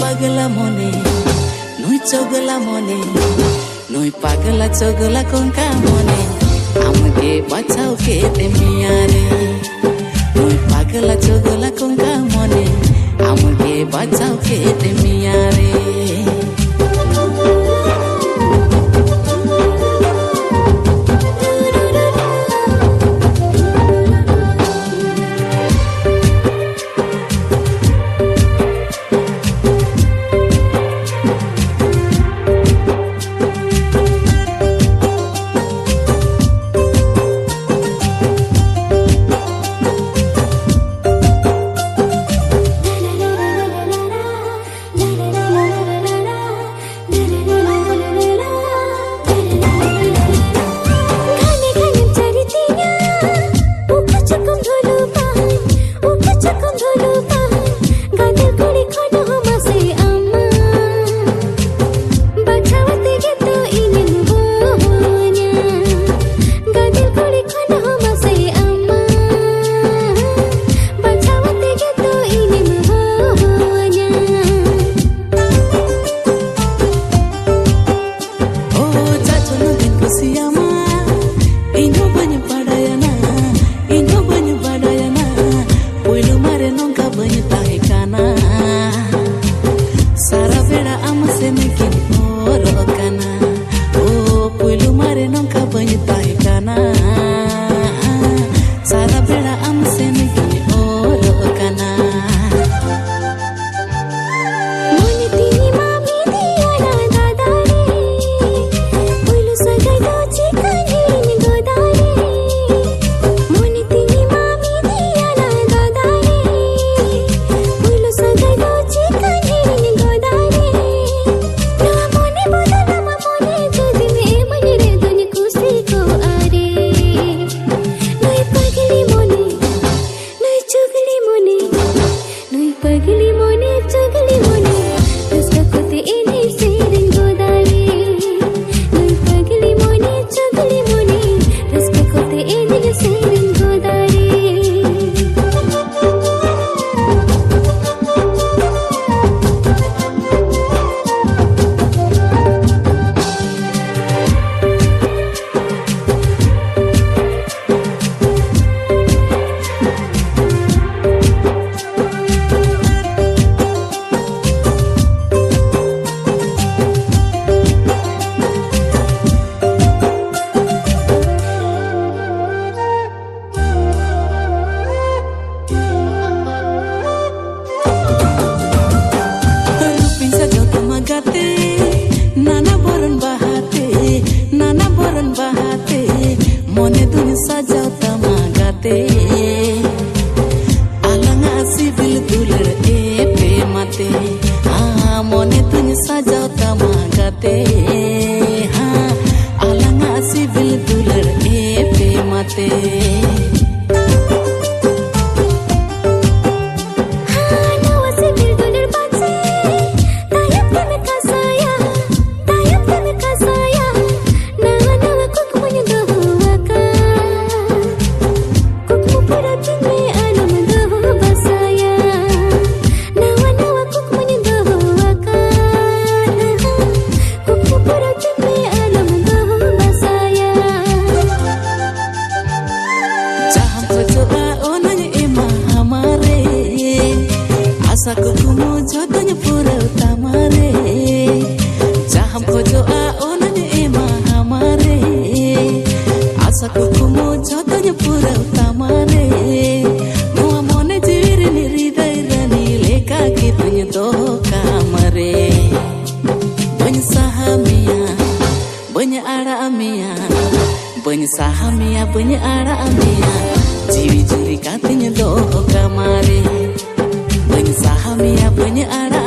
pagala mone, noi chogala mone, noi pagala chogala konka mone, amge bachao ke te miyare. Noi pagala chogala konka mone, amge bachao ke te miyare. Mone dunia saja tamagate, alanga sibil duler epe mate. Mone dunia saja tamagate, alanga sibil duler epe mate. Aku kumu jodohnya pura utamare, jaham kojo aonanya ema hamare. Asaku kumu jodohnya pura utamare, mua mone jiwiri ni ridai rani leka kitunya doh kamare. Banyak sahamia, banyak ara amia, banyak sahamia, banyak ara amia. Jiwi juri katanya doh kamare. Banyak sahamia, banyak ara